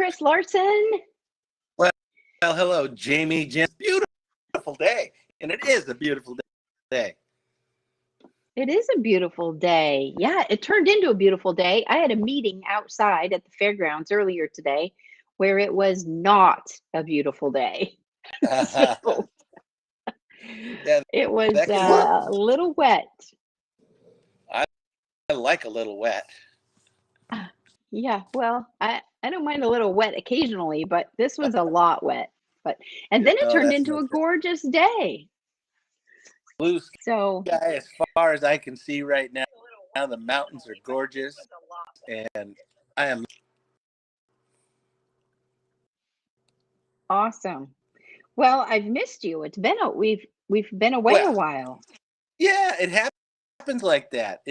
Chris Larson. Well, hello, Jamie. Beautiful day, and it is a beautiful day. It is a beautiful day. Yeah, it turned into a beautiful day. I had a meeting outside at the fairgrounds earlier today where it was not a beautiful day. So Yeah, it was that can a little wet. I like a little wet. Yeah, well, I don't mind a little wet occasionally, but this was a lot wet. And then it No, turned that's into no a good. gorgeous day. Blue So sky as far as I can see right now. Now the mountains are gorgeous, and I am. awesome. Well, I've missed you. We've been away a Well, while. yeah, it happens like that.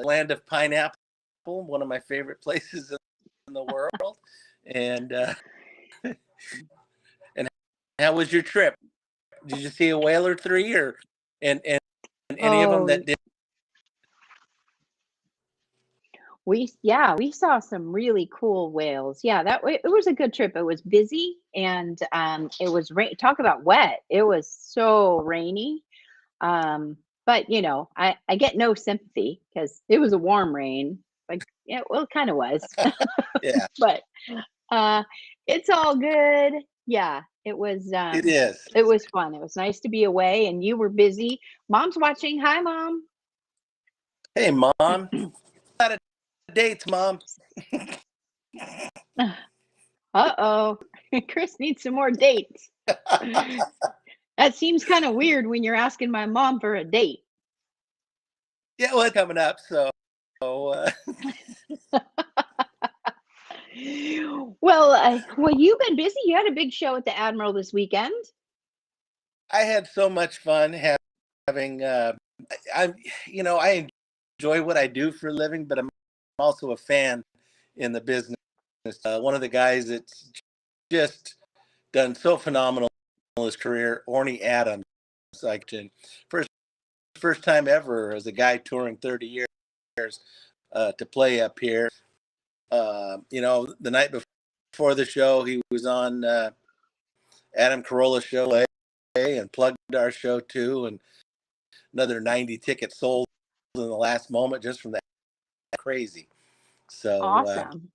Land of pineapple, one of my favorite places in the world, and and how was your trip? Did you see a whale or three, or and any of them Oh, that did? we saw some really cool whales. Yeah, it was a good trip. It was busy and it was rain. Talk about wet. It was so rainy. But I get no sympathy because it was a warm rain. Like, yeah, well, it kind of was. Yeah, But uh it's all good. Yeah, it is. it was fun. It was nice to be away and you were busy. Mom's watching. Hi, Mom. Hey, Mom. Out of dates, Mom. Uh-oh. Chris needs some more dates. That seems kind of weird when you're asking my mom for a date. Yeah, well, it's coming up, so Well, you've been busy. You had a big show at the Admiral this weekend. I had so much fun having. I I enjoy what I do for a living, but I'm also a fan in the business. One of the guys that's just done so phenomenal in his career, Orny Adams, like first time ever as a guy touring 30 years to play up here. The night before the show, he was on Adam Carolla's show and plugged our show too, and another 90 tickets sold in the last moment just from that. Crazy. So Awesome.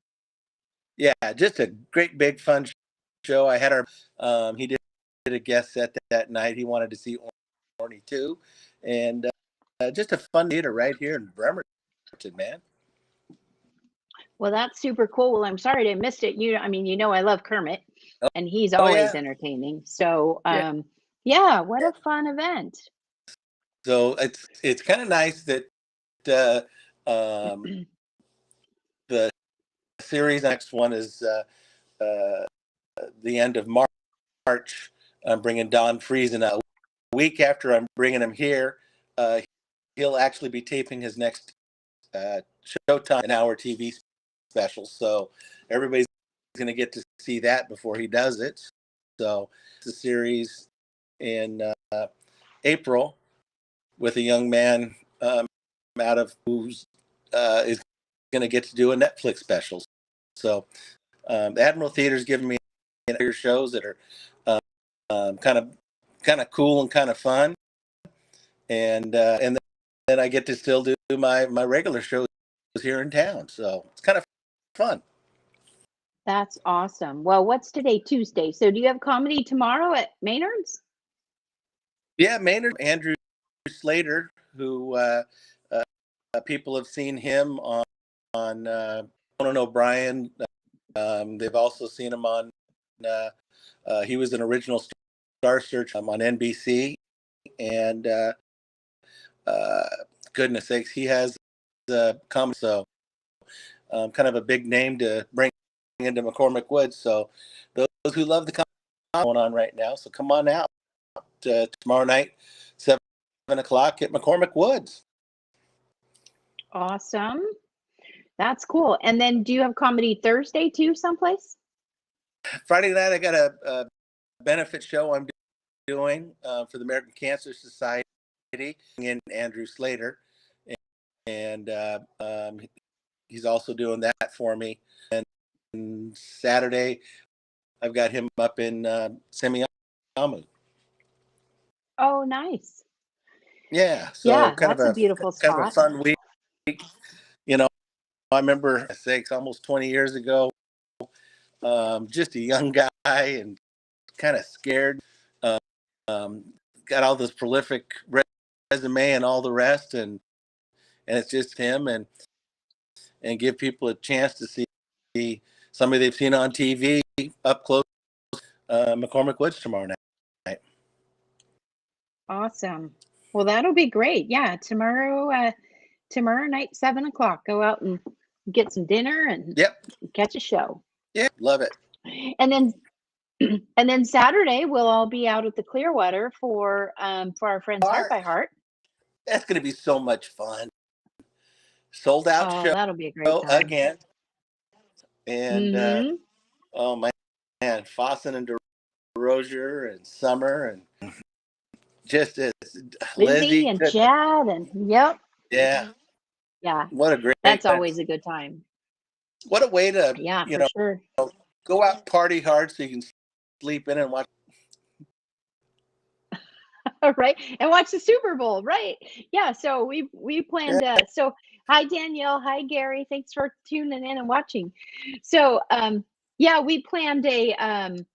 yeah, just a great big fun show. I had he did a guest set that night. He wanted to see Orny too, and just a fun theater right here in Bremerton, man. Well, that's super cool. Well, I'm sorry I missed it. I love Kermit Oh, and he's oh always yeah, entertaining. So, yeah. yeah, what a fun event. So it's kind of nice that um, the series next one is the end of March. I'm bringing Don Friesen a week after I'm bringing him here. He'll actually be taping his next Showtime an-hour TV special, so everybody's going to get to see that before he does it. So it's a series in April with a young man out of who's is going to get to do a Netflix special. So Admiral Theater's giving me shows that are kind of cool and kind of fun, and then I get to still do my regular shows here in town. So it's kind of fun. That's awesome. Well, what's today? Tuesday. So do you have comedy tomorrow at Maynard's? Yeah, Maynard, Andrew Slater, who people have seen him on Conan O'Brien. They've also seen him on. He was an original Star Search on NBC, and goodness sakes, he has the comedy. So kind of a big name to bring into McCormick Woods. So those who love the comedy going on right now, so come on out tomorrow night, 7 o'clock at McCormick Woods. Awesome. That's cool. And then do you have comedy Thursday too, someplace? Friday night, I got a benefit show I'm doing for the American Cancer Society in Andrew Slater, and he's also doing that for me. And Saturday, I've got him up in Semiahmoo. Oh, nice. Yeah, so Yeah, that's a beautiful kind of a spot. fun week. You know, I remember, sakes, almost 20 years ago, just a young guy and kind of scared. Um, got all this prolific resume and all the rest, and it's just him, and give people a chance to see somebody they've seen on TV up close. McCormick Woods tomorrow night. Awesome. Well, that'll be great. Yeah, tomorrow night, 7 o'clock. Go out and get some dinner and Yep. catch a show. Yeah, love it. And then Saturday we'll all be out at the Clearwater for our friends Heart by Heart. That's going to be so much fun. Sold out show. That'll be a great time again. And oh man, Fossen and DeRozier and Summer and just as Lizzie and Chad and yep. Yeah. What a great. That's always a good time. What a way to sure. Go out, party hard, so you can sleep in and watch. Right, and watch the Super Bowl, right? Yeah, so we planned. So hi Danielle, hi Gary, thanks for tuning in and watching. So we planned an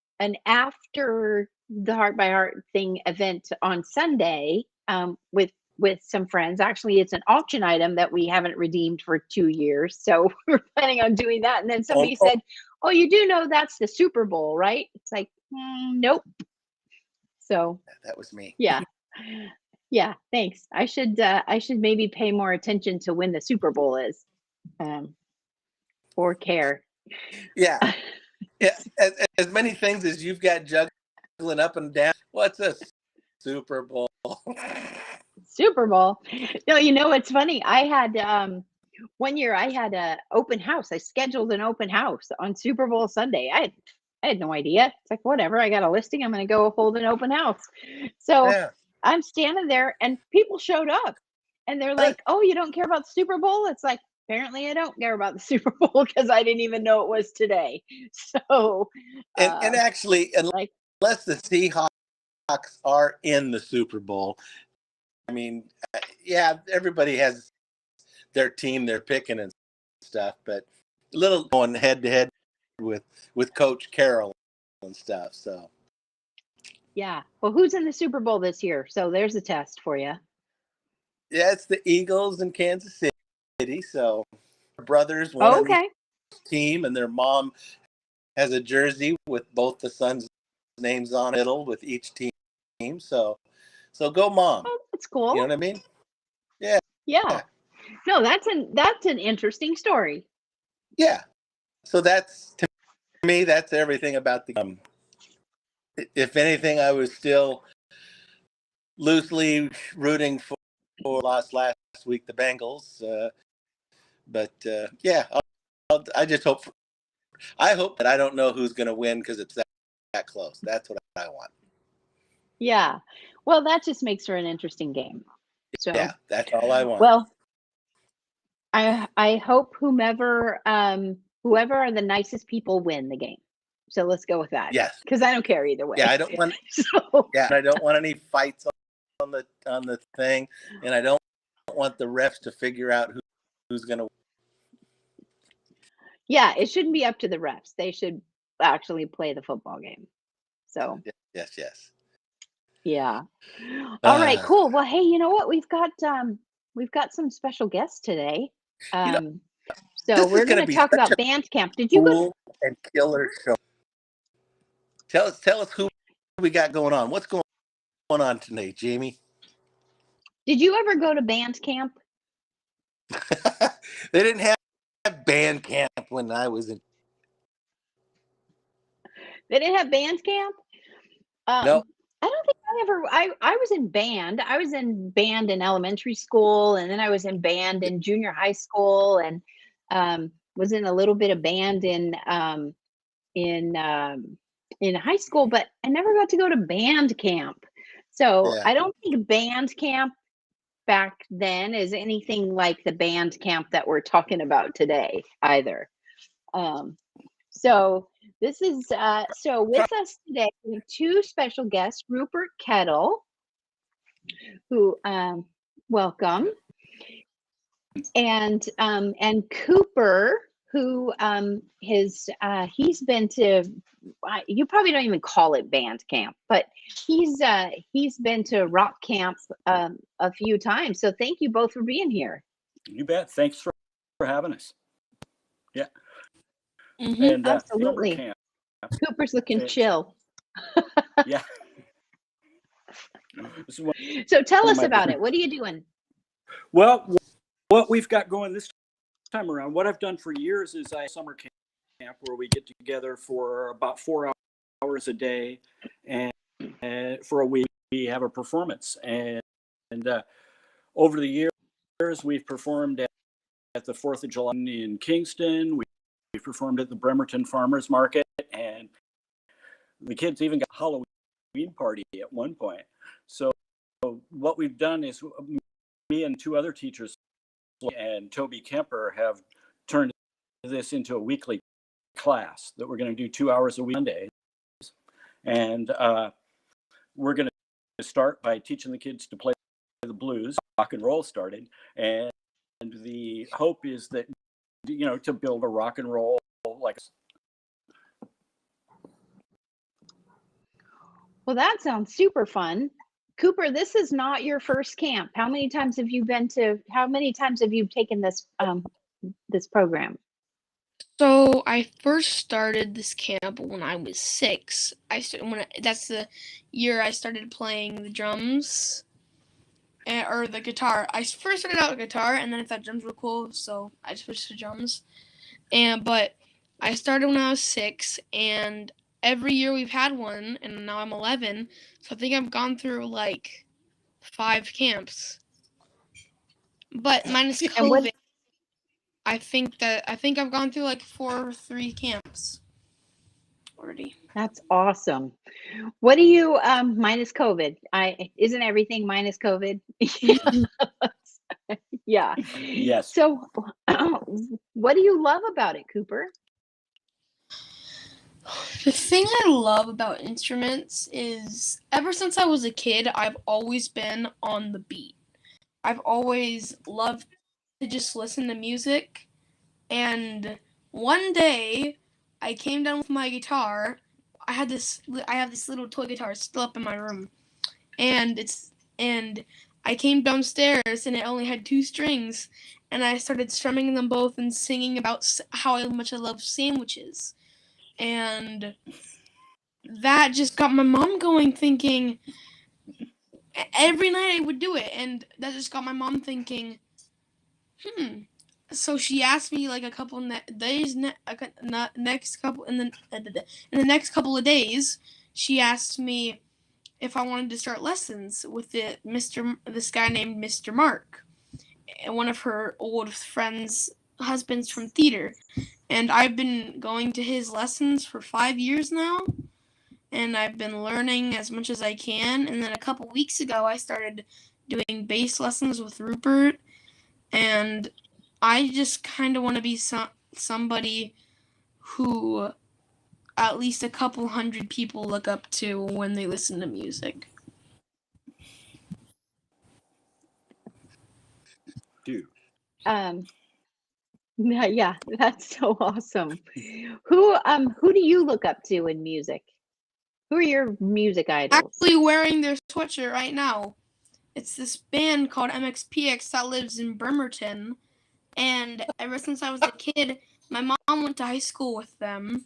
after the Heart by Heart thing event on Sunday with some friends. Actually, it's an auction item that we haven't redeemed for 2 years, so we're planning on doing that. And then somebody said, "Oh, you do know that's the Super Bowl, right?" It's like, nope. So that was me. Yeah, thanks. I should maybe pay more attention to when the Super Bowl is, or care. Yeah. As many things as you've got juggling up and down. What's a Super Bowl? Super Bowl. No, it's funny. I had 1 year I had a open house. I scheduled an open house on Super Bowl Sunday. I had no idea. It's like, whatever, I got a listing, I'm going to go hold an open house. So I'm standing there and people showed up and they're like, "Oh, you don't care about the Super Bowl?" It's like, apparently I don't care about the Super Bowl because I didn't even know it was today. So, and actually, unless the Seahawks are in the Super Bowl, I mean, everybody has their team they're picking and stuff, but a little going head to head with Coach Carroll and stuff. So yeah, well, who's in the Super Bowl this year? So there's a test for you. Yeah, it's the Eagles in Kansas City. So brothers, one on each team, and their mom has a jersey with both the sons' names on it with each team. So go mom. Oh, that's cool. You know what I mean? Yeah. Yeah. No, that's an interesting story. Yeah. So that's, to me, that's everything about the if anything, I was still loosely rooting for last week, the Bengals. But I just hope that I don't know who's going to win because it's that close. That's what I want. Yeah. Well, that just makes for an interesting game. So yeah, that's all I want. Well, I hope whoever are the nicest people win the game. So let's go with that. Yes. Because I don't care either way. Yeah, I don't want. I don't want any fights on the thing, and I don't want the refs to figure out who's going to. Yeah, it shouldn't be up to the refs. They should actually play the football game. So. Yes. Yeah. All right. Cool. Well, hey, you know what? We've got some special guests today. So we're going to talk about band camp. Did you go and killer show? Tell us who we got going on. What's going on today, Jamie? Did you ever go to band camp? They didn't have band camp when I was in. They didn't have band camp? No. I don't think I was in band. I was in band in elementary school, and then I was in band in junior high school, and was in a little bit of band in high school, but I never got to go to band camp. So I don't think band camp back then is anything like the band camp that we're talking about today either. So this is so with us today, we have two special guests, Rupert Kettle, who welcome, and Cooper, who he's been to, you probably don't even call it band camp, but he's been to rock camp a few times. So thank you both for being here. You bet. Thanks for having us. Yeah. Mm-hmm, And absolutely. camp. Cooper's looking chill. Yeah. So tell us about it. What are you doing? Well, what we've got going this time around, what I've done for years is I summer camp where we get together for about 4 hours a day, and for a week we have a performance. And over the years we've performed at the 4th of July in Kingston. We performed at the Bremerton Farmers Market, and the kids even got a Halloween party at one point. So what we've done is me and two other teachers and Toby Kemper have turned this into a weekly class that we're going to do 2 hours a week Mondays. And we're going to start by teaching the kids to play the blues. Rock and roll started. And the hope is that, to build a rock and roll like. Well, that sounds super fun. Cooper, this is not your first camp. How many times have you taken this this program? So I first started this camp when I was 6. That's the year I started playing the drums or the guitar. I first started out with guitar, and then I thought drums were cool, so I switched to drums. But I started when I was 6, and every year we've had one, and now I'm 11. So I think I've gone through like 5 camps, but minus COVID. I think I've gone through like 4 or 3 camps already. That's awesome. What do you minus COVID? Isn't everything minus COVID? Yeah. Yes. So what do you love about it, Cooper? The thing I love about instruments is ever since I was a kid, I've always been on the beat. I've always loved to just listen to music. And one day I came down with my guitar. I have this little toy guitar still up in my room. And I came downstairs and it only had 2 strings, and I started strumming them both and singing about how much I love sandwiches. And that just got my mom going, thinking every night I would do it, and that just got my mom thinking, So she asked me like a couple days, in the next couple of days, she asked me if I wanted to start lessons with this guy named Mr. Mark, and one of her old friends' husbands from theater. And I've been going to his lessons for 5 years now, and I've been learning as much as I can. And then a couple weeks ago, I started doing bass lessons with Rupert, and I just kind of want to be somebody who at least a couple hundred people look up to when they listen to music. Dude. Yeah, that's so awesome. Who do you look up to in music? Who are your music idols? Actually wearing their sweatshirt right now. It's this band called MXPX that lives in Bremerton, and ever since I was a kid, my mom went to high school with them,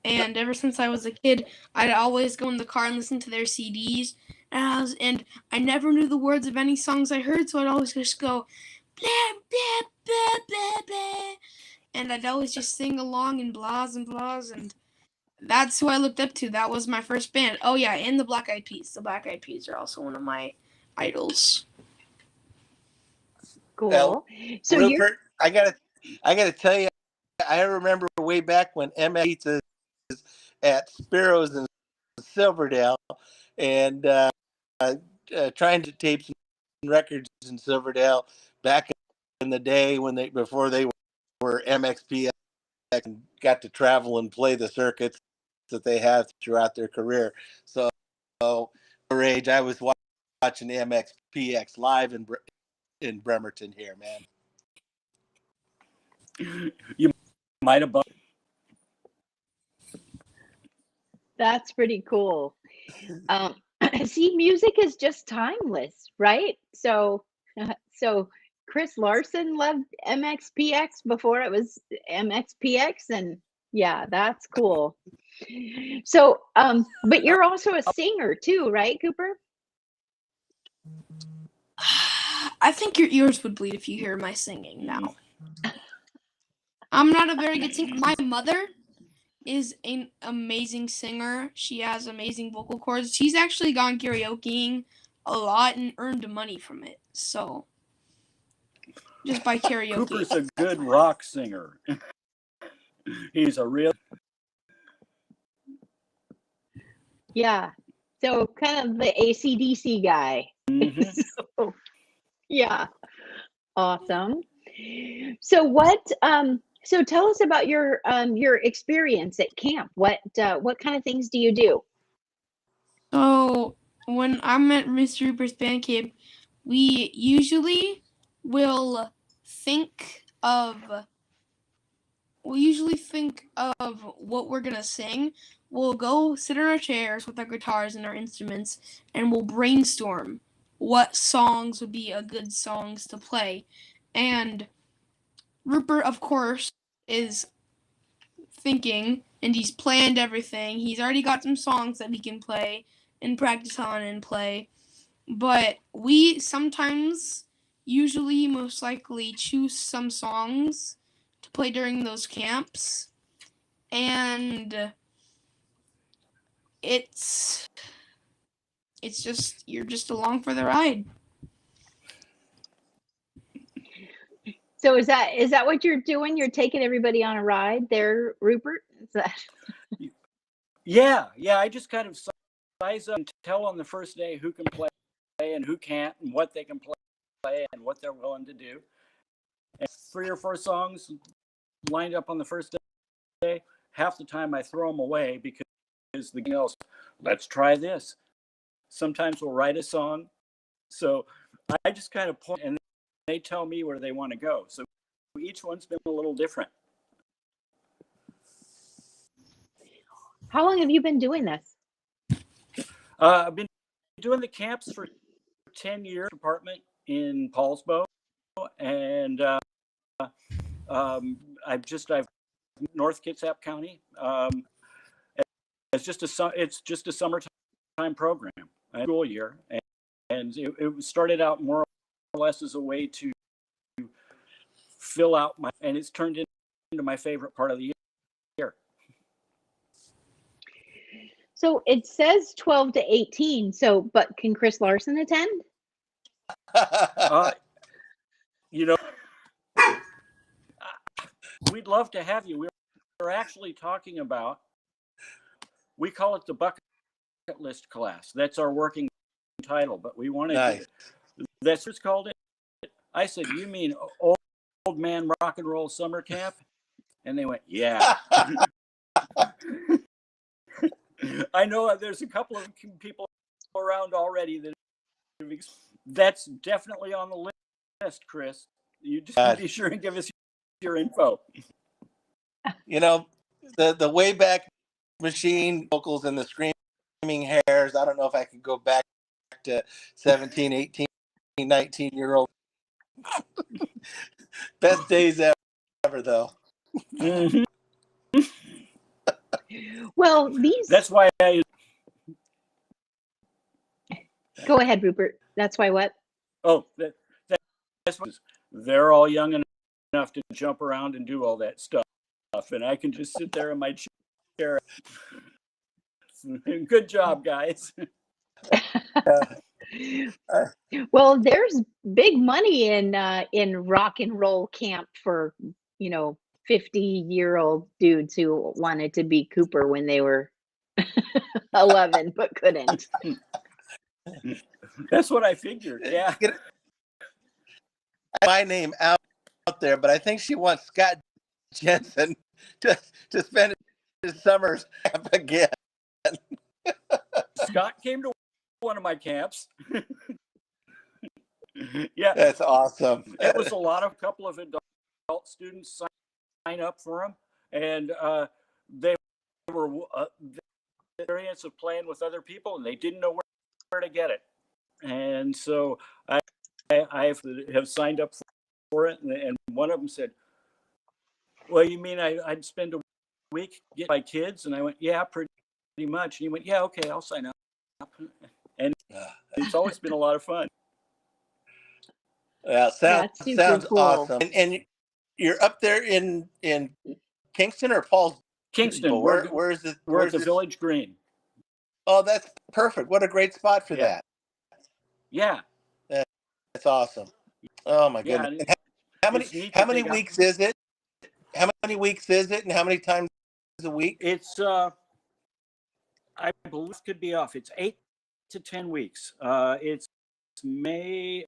and ever since I was a kid, I'd always go in the car and listen to their CDs, and I never knew the words of any songs I heard, so I'd always just go blah blah blah blah blah, and I'd always just sing along and blahs, and that's who I looked up to. That was my first band. Oh yeah, and the Black Eyed Peas. The Black Eyed Peas are also one of my idols. Cool. Well, So Rupert, I gotta tell you, I remember way back when MS Pizza at Sparrows in Silverdale, and trying to tape some records in Silverdale back in the day before they were MXPX. and got to travel and play the circuits that they have throughout their career. So, for age, I was watching MXPX live in Bremerton here, man. You might have bumped. That's pretty cool. See, music is just timeless, right? So Chris Larson loved MXPX before it was MXPX, and yeah, that's cool. So, but you're also a singer too, right, Cooper? I think your ears would bleed if you hear my singing now. I'm not a very good singer. My mother is an amazing singer. She has amazing vocal cords. She's actually gone karaokeing a lot and earned money from it. So, just by karaoke. Cooper's a good rock singer. He's a real. Yeah. So kind of the AC/DC guy. Mm-hmm. So, yeah. Awesome. So what so tell us about your experience at camp. What kind of things do you do? So when I'm at Mr. Rupert's band camp, we usually will think of what we're gonna sing. We'll go sit in our chairs with our guitars and our instruments, and we'll brainstorm what songs would be a good songs to play. And Rupert, of course, is thinking, and he's planned everything. He's already got some songs that we can play and practice on and play. But we sometimes, usually, most likely, choose some songs to play during those camps. And it's just, you're just along for the ride. So is that what you're doing? You're taking everybody on a ride there, Rupert? Is that... Yeah. I just kind of size up and tell on the first day who can play and who can't and what they can play and what they're willing to do. And 3 or 4 songs lined up on the first day. Half the time I throw them away because the girls, let's try this. Sometimes we'll write a song. So I just kind of point and they tell me where they want to go. So each one's been a little different. How long have you been doing this? I've been doing the camps for 10 years, apartment in Paulsbo, and I've North Kitsap County. It's just a summertime program, a school year, and it started out more or less as a way to fill out and it's turned into my favorite part of the year. So it says 12 to 18. So, but can Chris Larson attend? We'd love to have you. We're actually talking about, we call it the bucket list class. That's our working title, but we want to. Nice. That's what's called it. I said, you mean old man rock and roll summer camp? And they went, yeah. I know there's a couple of people around already that's definitely on the list, Chris. You just be sure and give us your info. You know, the Wayback Machine vocals and the screaming hairs. I don't know if I could go back to 17, 18, 19-year-old. Best days ever, though. Mm-hmm. Well, that's why I. Go ahead, Rupert. That's why what? Oh, that's they're all young enough to jump around and do all that stuff, and I can just sit there in my chair. Good job, guys. Well, there's big money in rock and roll camp for 50-year-old dudes who wanted to be Cooper when they were 11 but couldn't. That's what I figured. Yeah. My name out there, but I think she wants Scott Jensen. to spend his summers camp again. Scott came to one of my camps. Yeah, That's awesome. it was a couple of adult students sign up for him, and they were the experience of playing with other people, and they didn't know where to get it, and so I have signed up for it, and one of them said, "Well, you mean I'd spend a week getting my kids?" And I went, "Yeah, pretty much." And he went, "Yeah, okay, I'll sign up." And it's always been a lot of fun. That's super sounds cool. awesome. And you're up there in Kingston or Paul's? Kingston. Where is it? We're at the Village Green. Oh, that's perfect. What a great spot for that. Yeah. That's awesome. Oh my goodness. And how many weeks is it? How many weeks is it, and how many times a week? It's I believe it could be off. It's 8 to 10 weeks. It's March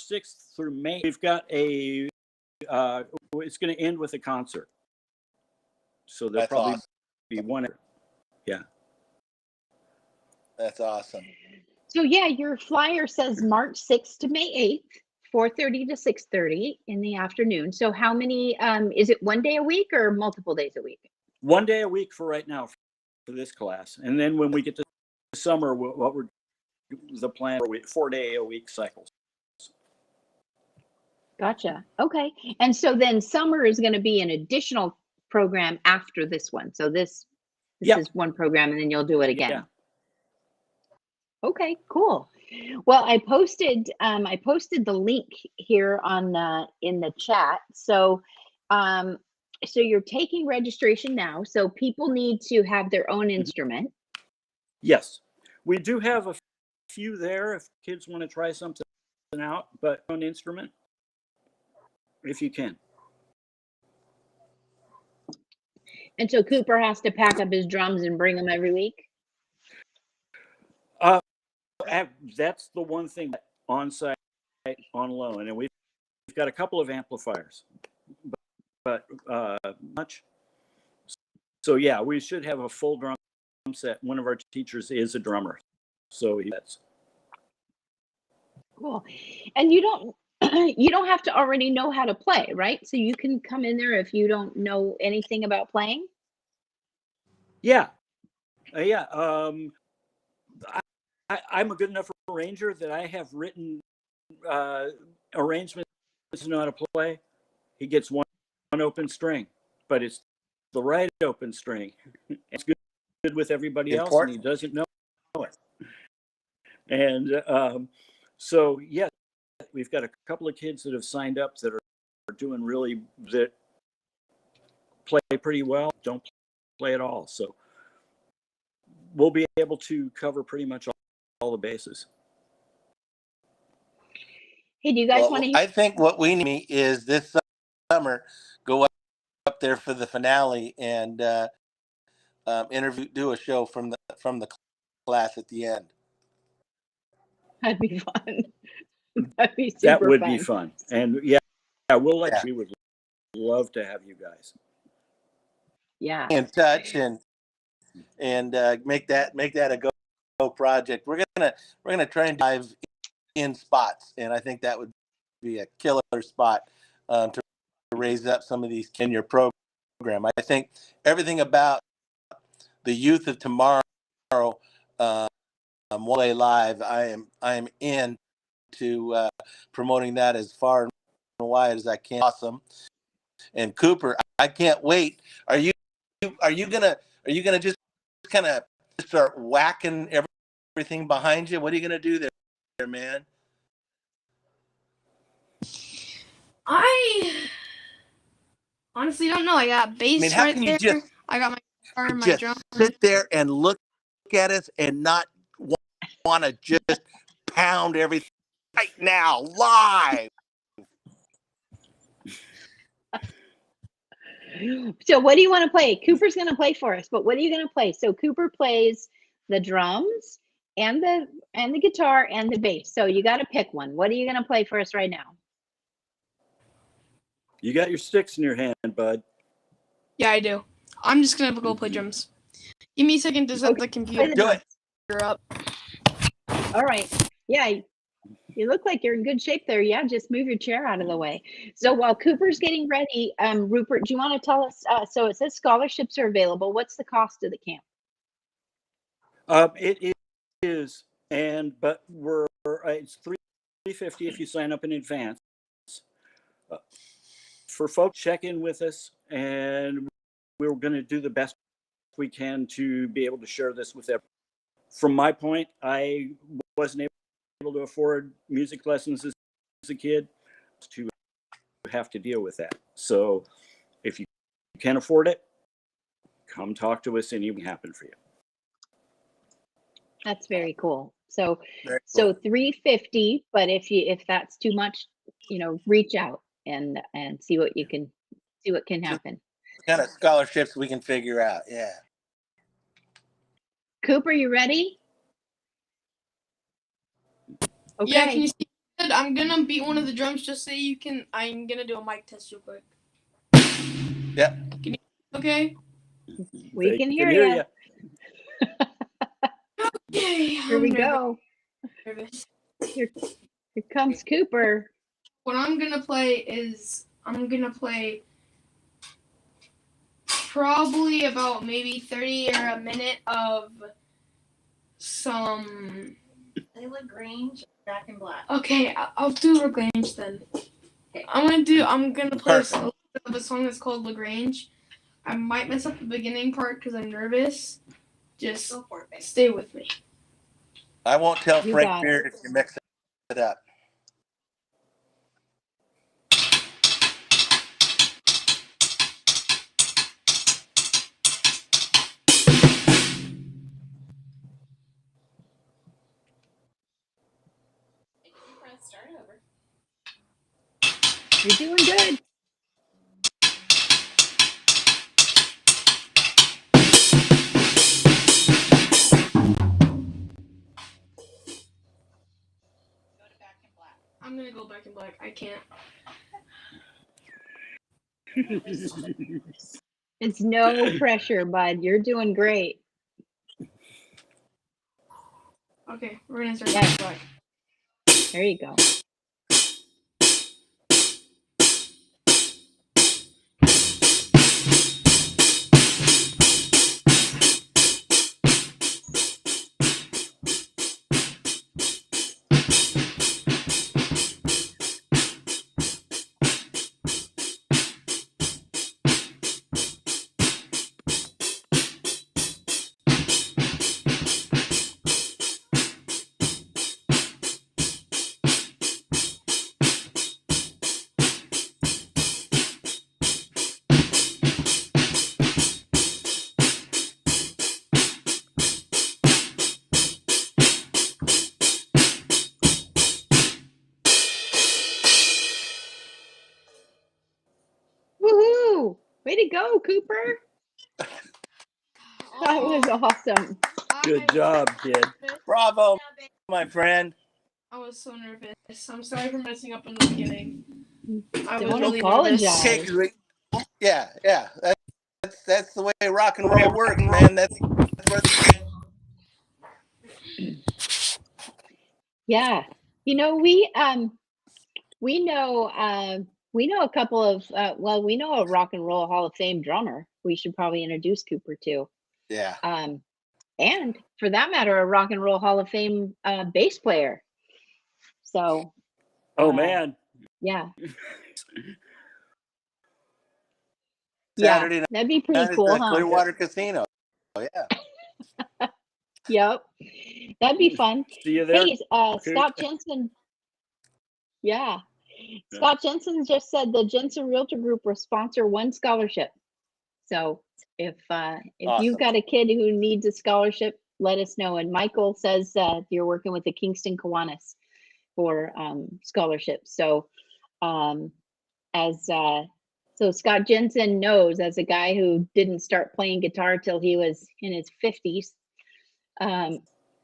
6th through May. We've got it's going to end with a concert. So there'll probably be one. Yeah. That's awesome. So yeah, your flyer says March 6th to May 8th, 4:30 to 6:30 in the afternoon. So how many, is it one day a week or multiple days a week? One day a week for right now for this class. And then when we get to summer, the plan for 4-day-a-week cycles. Gotcha. Okay. And so then summer is going to be an additional program after this one. So this is one program, and then you'll do it again. Yeah. Okay, cool. Well, I posted the link here on in the chat. So so you're taking registration now. So people need to have their own instrument. Yes. We do have a few there if kids want to try something out, but own instrument if you can. And so Cooper has to pack up his drums and bring them every week? That's the one thing on site, on loan. And we've got a couple of amplifiers, but much. So yeah, we should have a full drum set. One of our teachers is a drummer. So that's cool. And you don't have to already know how to play, right? So you can come in there if you don't know anything about playing? Yeah. I'm a good enough arranger that I have written arrangements to know how to play. He gets one open string, but it's the right open string. It's good with everybody else, and he doesn't know it. And so, yeah, we've got a couple of kids that have signed up that are doing that play pretty well, don't play at all. So we'll be able to cover pretty much all the bases. Hey, do you guys want to hear? I think what we need is this summer go up there for the finale and do a show from the class at the end. That'd be fun. That'd be super That would fun. be fun. And yeah, we'll let you. We would love to have you guys. Yeah. In touch and make that a go project. We're gonna try and dive in spots, and I think that would be a killer spot to raise up some of these in your program. I think everything about the youth of tomorrow, One Way Live, I am in to promoting that as far and wide as I can. Awesome. And Cooper, I can't wait. Are you gonna just kind of start whacking everything behind you? What are you gonna do there, man? I honestly don't know. I got bass right there. I got my guitar and my drum. Sit there and look at us and not want to just pound everything right now live. So what do you want to play? Cooper's going to play for us, but what are you going to play? So Cooper plays the drums and the guitar and the bass. So you got to pick one. What are you going to play for us right now? You got your sticks in your hand, bud. Yeah, I do. I'm just gonna go play drums. Give me a second to set the computer Do it. up. All right. Yeah, you look like you're in good shape there. Yeah, just move your chair out of the way. So while Cooper's getting ready, Rupert, do you want to tell us? So it says scholarships are available. What's the cost of the camp? It is, but it's $350 if you sign up in advance. For folks, check in with us, and we're going to do the best we can to be able to share this with everyone. From my point, I wasn't able to afford music lessons as a kid to have to deal with that. So if you can't afford it, come talk to us and it will happen for you. That's very cool. So Very so cool. $350, but if that's too much, reach out and see what can happen. Kind of scholarships we can figure out. Yeah. Cooper, you ready? Okay. Yeah, can you see? I'm gonna beat one of the drums just so you can. I'm gonna do a mic test real quick. Yep. Okay. We can hear you. Okay. Here we go. Nervous. Here comes Cooper. What I'm gonna play is probably about maybe 30 or a minute of some. LaGrange, Back in Black. Okay, I'll do LaGrange then. Okay. I'm gonna play a Perfect. little bit of a song that's called LaGrange. I might mess up the beginning part because I'm nervous. Just Go for it, babe. stay with me. I won't tell You Frank got Beard if you mix it up. Press start over. You're doing good. Go to Back in Black. I'm gonna go back in black. I can't. It's no pressure, bud. You're doing great. Okay, we're gonna start Yeah. back in black. There you go. Woohoo! Way to go, Cooper. That was awesome. Good job, kid. Bravo, my friend. I was so nervous. I'm sorry for messing up in the beginning. I was Don't really apologize. nervous. Okay, 'cause yeah. That's the way rock and roll works, man. That's what. Yeah. We know a couple of we know a Rock and Roll Hall of Fame drummer we should probably introduce Cooper to. Yeah. And for that matter, a Rock and Roll Hall of Fame bass player. So Oh man. yeah. Saturday Yeah, that'd be night pretty at cool, the huh? Clearwater Casino. Oh yeah. Yep. That'd be fun. See you there. Hey, Scott Jensen. Yeah. Scott Jensen just said the Jensen Realtor Group will sponsor one scholarship. So if Awesome. you've got a kid who needs a scholarship, let us know. And Michael says you're working with the Kingston Kiwanis for scholarships. So so Scott Jensen knows, as a guy who didn't start playing guitar till he was in his 50s,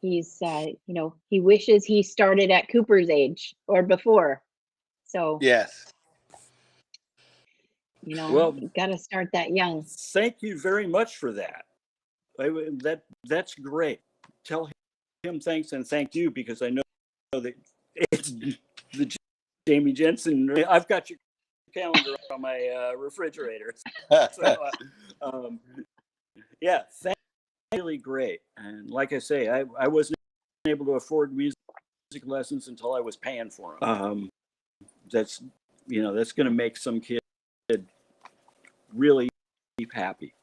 he's he wishes he started at Cooper's age or before. So Yes. Well, you got to start that young. thank you very much for that. That's great. Tell him thanks and thank you, because I know that it's the Jamie Jensen. I've got your calendar on my refrigerator. So, yeah, thank really great. And like I say, I wasn't able to afford music lessons until I was paying for them. That's going to make some kid really happy.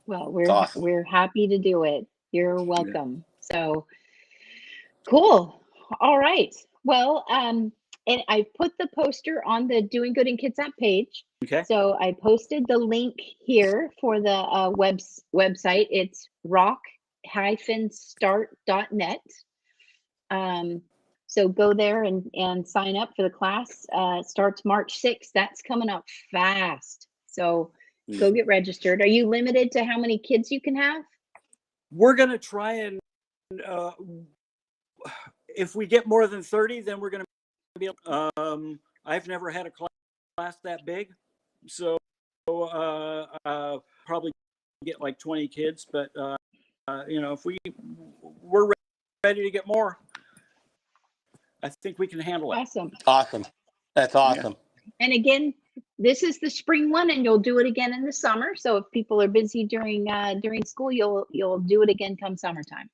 Well, Awesome. we're happy to do it. You're welcome. So cool. All right. Well, and I put the poster on the Doing Good in Kitsap page. Okay. So I posted the link here for the website. It's rock-start.net. So go there and sign up for the class. It starts March 6th. That's coming up fast. So go get registered. Are you limited to how many kids you can have? We're going to try and if we get more than 30, then we're going to be I've never had a class that big, so probably get like 20 kids, but if we're ready to get more, I think we can handle it. Awesome. That's awesome. Yeah. And again, this is the spring one, and you'll do it again in the summer. So if people are busy during school, you'll do it again come summertime.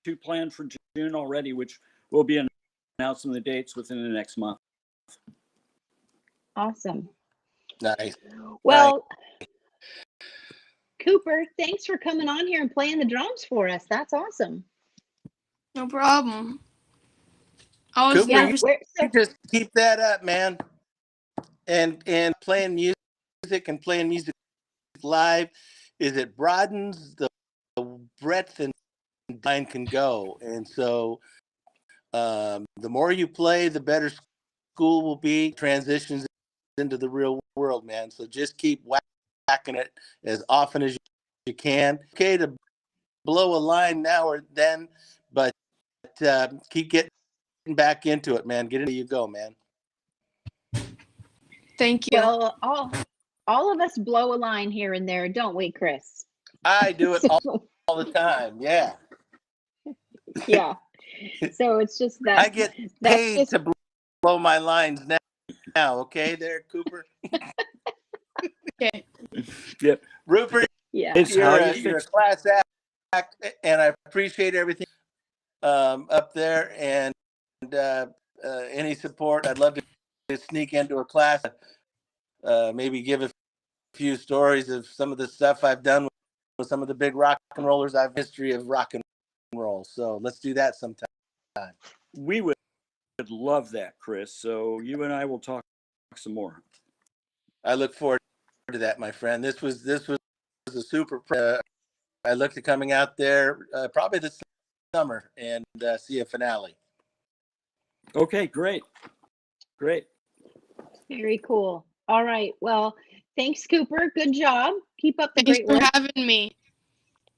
To plan for June already, which will be announcing the dates within the next month. Awesome. Nice. Well, nice. Cooper, thanks for coming on here and playing the drums for us. That's awesome. No problem. Cooper, you just keep that up, man. And playing music live, it broadens the breadth and mind can go. And so the more you play, the better school will be. Transitions into the real world, man. So just keep whacking it as often as you can. Okay to blow a line now or then, but keep getting back into it, man. Get into you go, man. Thank you. Well, all of us blow a line here and there, don't we, Chris? I do it all the time. Yeah. Yeah. So it's just that I get paid to blow my lines now. Okay, there, Cooper. Okay. Yep. Rupert. Yeah. You're a class act, and I appreciate everything up there. And any support, I'd love to sneak into a class. Maybe give a few stories of some of the stuff I've done with some of the big rock and rollers. I have history of rock and roll, so let's do that sometime. We would love that, Chris. So you and I will talk some more. I look forward to that, my friend. This was a super. I look to coming out there probably this summer and see a finale. Okay, great. Very cool. All right. Well, thanks, Cooper. Good job. Keep up the great work. work. Thanks for having me.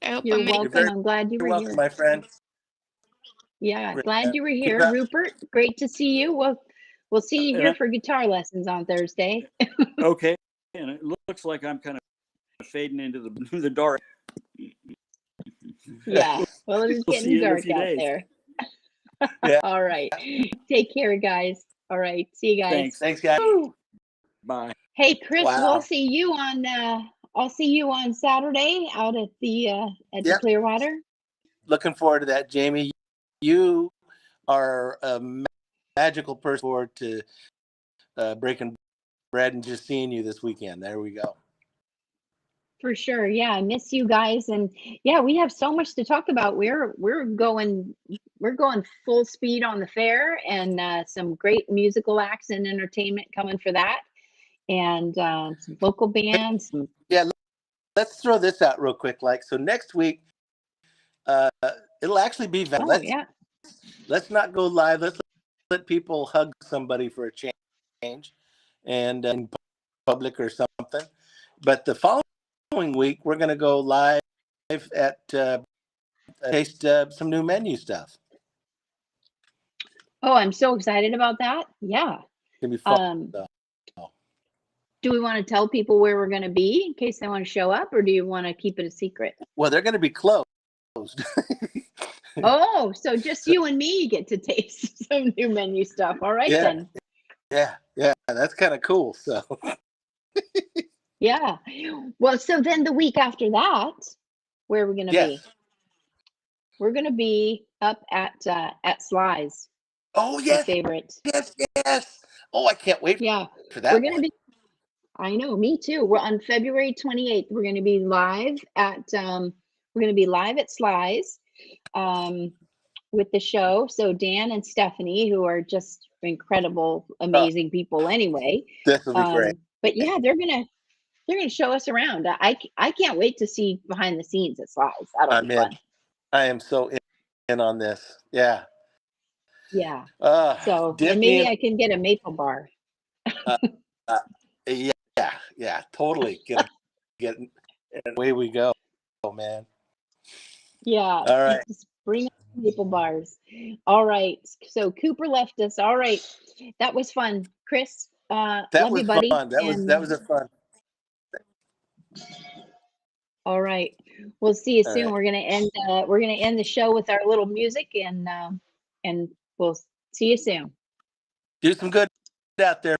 I hope You're welcome. I'm glad you were welcome, here. my friend. Yeah, glad you were here, Rupert. Great to see you. We'll see you here for guitar lessons on Thursday. Okay. And it looks like I'm kind of fading into the dark. Yeah. Well, it is getting dark out there. Yeah. All right. Take care, guys. All right. See you guys. Thanks, guys. Bye. Hey, Chris, we'll see you on I'll see you on Saturday out at the Clearwater. Looking forward to that, Jamie. You are a magical person forward to breaking bread and just seeing you this weekend. There we go. For sure. Yeah, I miss you guys, and yeah, we have so much to talk about. We're going full speed on the fair, and some great musical acts and entertainment coming for that, and some local bands. Yeah, let's throw this out real quick. So next week, it'll actually be. Let's not go live. Let's let people hug somebody for a change, and in public or something. But the following week, we're going to go live at taste some new menu stuff. Oh, I'm so excited about that. Yeah. It's going to be fun. Do we want to tell people where we're going to be in case they want to show up, or do you want to keep it a secret? Well, they're going to be closed. Oh, so just you and me get to taste some new menu stuff. All right, Yeah. then. Yeah, that's kind of cool. So Yeah. Well, so then the week after that, where are we going to be? yes. We're going to be up at Sly's, Oh my yes, favorite. yes. Oh, I can't wait Yeah. for that We're going to one. be, I know, me too. We're on February 28th. We're going to be live at Sly's with the show. So Dan and Stephanie, who are just incredible, amazing people anyway. This will be great. But yeah, they're gonna show us around. I can't wait to see behind the scenes at Sly's. That'll I'm be in. fun. I am so in on this. Yeah. Yeah. Uh, So, and Disney. maybe I can get a maple bar. Uh, yeah. Totally. Get and away we go, man. Yeah. All right. Just bring maple bars. All right. So Cooper left us. All right. That was fun, Chris. That love was you, buddy. fun. That was a fun. All right. We'll see you All soon. right. We're gonna end the show with our little music, and we'll see you soon. Do some good out there.